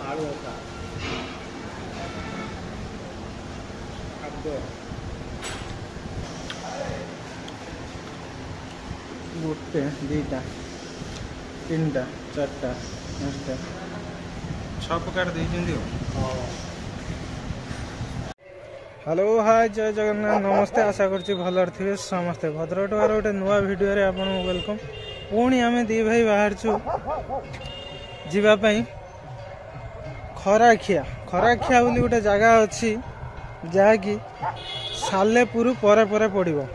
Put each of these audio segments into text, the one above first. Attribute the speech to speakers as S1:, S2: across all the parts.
S1: आलू होता गोटे दीटा तीन टा चार्टा पाँचटा छः प्रकार देखें। हेलो हाय जय जगन्नाथ नमस्ते आशा करुँच भलर थे समस्ते भद्रकटार गोटे नुआ भिडियो रे आपन वेलकम। पुणी आम दी भाई बाहर जीवाई खराखिया बोली गोटे जगह अच्छी जहाँकि सालेपुर पर पड़ो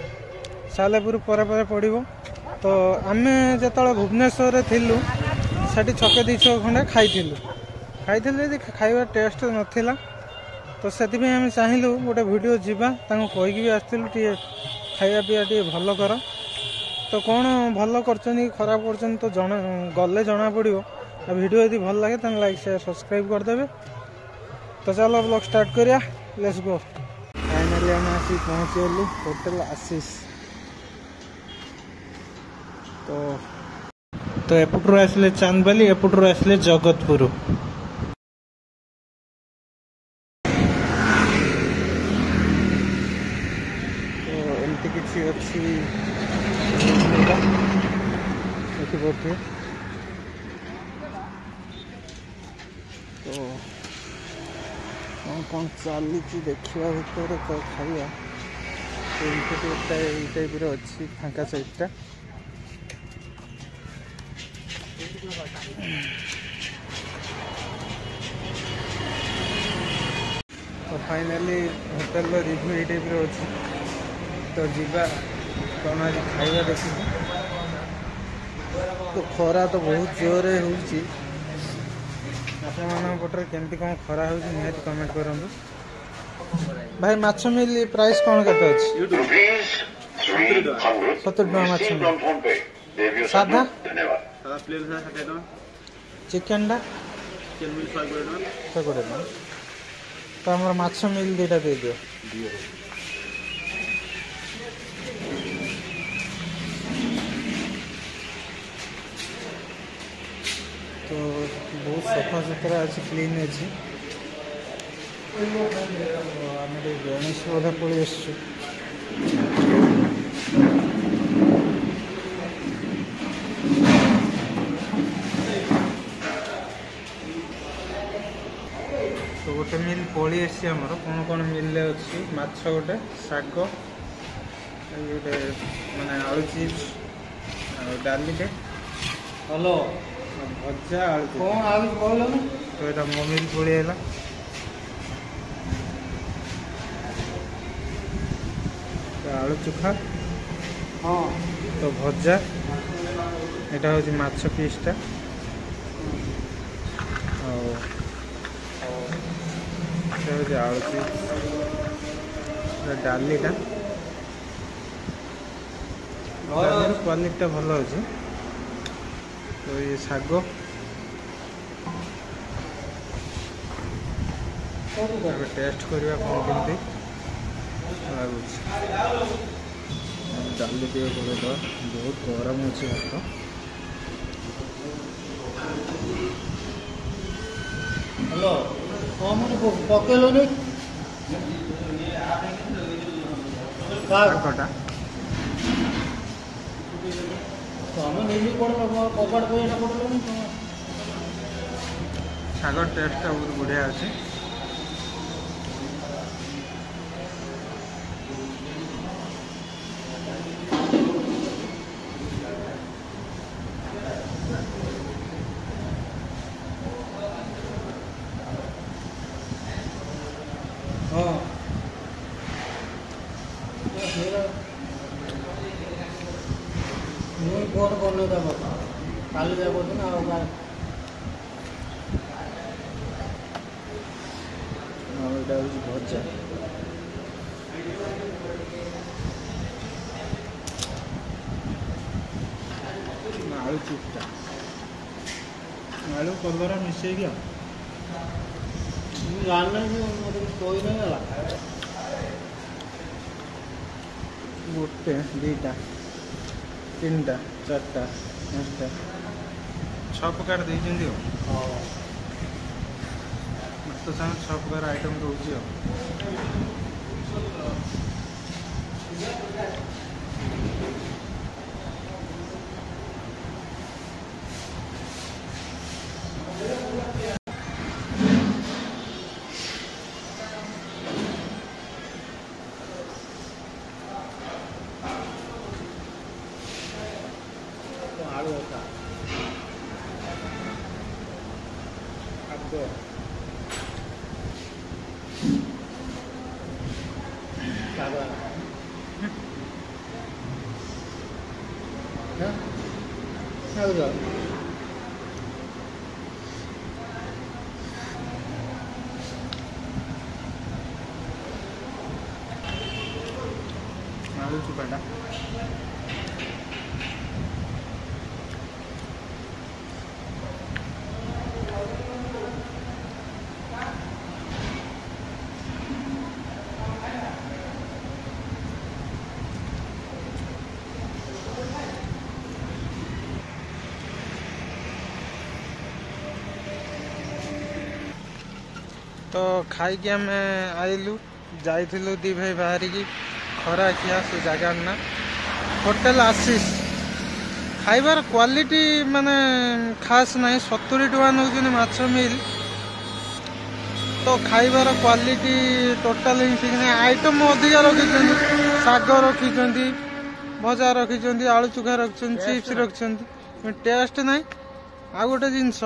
S1: सालेपुर पर पड़ो। तो आम जो भुवनेश्वर थिलु सेठी छके दी छक खंडे खाई खाइबा टेस्ट नाला। तो से आम चाहलु गोटे भिडियो जीवा कहीकि भी आसलु टे खाया पीवा टे भल कर। तो कौन भल कर खराब कर तो गले जना पड़ो। भिडियो यदि भल लगे तो लाइक शेयर सब्सक्राइब करदे। तो चलो ब्लॉग स्टार्ट करिया लेट्स गो। फाइनली आम आसी पहुँचीगलु होटल आशीष। तो एपटू आसले चांदबाली एपटू आसले जगतपुर। किसी अच्छी देखिए तो कौन चली देखा भितर तो खाइया तो टाइप अच्छी फांका साइडटा। तो फाइनली होटेल रिव्यू ये टाइप अच्छी। तो जीवा कौन आज खाइबा देखी। तो खरा तो बहुत जोर होटर केमती कौन खरा हो निहाती कमेंट करूँ। भाई माछ मिल प्राइस कौन के 70 माछ मिल साधा चिकेन टा 120 तो आम माछ मिल दुटा दे दियो। तो बहुत सफा सुतरा अच्छी क्लीन अच्छी। आम गणेश बोधा पलि आस तो गोटे मिल पलि आमर कौन कौन मिल अच्छी माछ गोटे शाग गोटे माने आलू चिप्स डालीटे हेलो भजा आलू कौन आलू कहल तो यहाँ मोमिल पड़ेगा। आलू चोखा हाँ तो भजा यहाँ हूँ माछ पीसटा आलू चिप्स डालीटा क्वालिटी भल अच्छे। तो ये शाग टेस्ट करवा कौन केमती लगुच डाली टे पड़ेगा बहुत गरम अच्छे भात। हेलो पकेल कटा शागर टेस्ट बहुत बढ़िया अच्छे। हाँ कौन कौन काली जा ना भजा आलू चिप्टा आलू कलर मिसई गया जानना कोई नहीं गोटे दीटा तीन टा चार्टा पाँचटा छः प्रकार देखें। ଭାତ ସାଙ୍ଗେ 6 ପ୍ରକାର ଆଇଟମ୍ ରହୁଛି ଆଉ।
S2: आलू होता आपको ಹೌದು
S1: आलू चुपाटा तो खाई आम आइलु जाइलु दी भाई बाहर की खरा खिया से जगार ना होटेल आशीष खाइबार क्वालिटी माने खास नहीं 70 टका नौ माछ मिल तो खाइबार क्वालिटी टोटाल ठीक नहीं आइटम अधिका रखी शाग रखी भजा रखी आलू चुखा रखी चिप्स रखी टेस्ट ना आ गोटे जिनस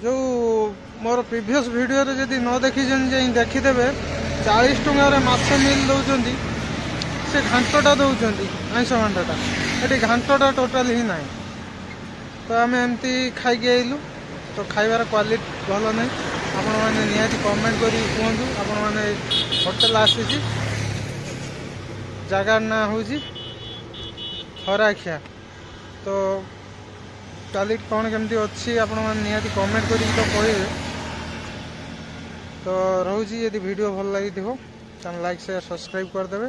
S1: जो मोर प्रीवियस वीडियो रे जदि न देखी देखीदेवे 40 टंकार माछ मिल दौरान से घांटा दौरान आईस घांटा ये घांटा टोटाल ही ना तो आम एमती खाई आइलु तो खाइबार क्वालिटी भल ना आपण मैंने निहाती कमेंट कर कहतु आपण मैंने होटेल आसी जगार ना हूँ खराखिया तो क्वालिटी कौन केमती अच्छी आपण मैंने निहाती कमेंट कर तो कहे तो रोची यदि वीडियो भल लगी तो लाइक शेयर सब्सक्राइब करदे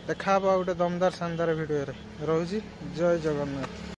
S1: देखा गोटे दमदार शानदार वीडियो रोची जय जगन्नाथ।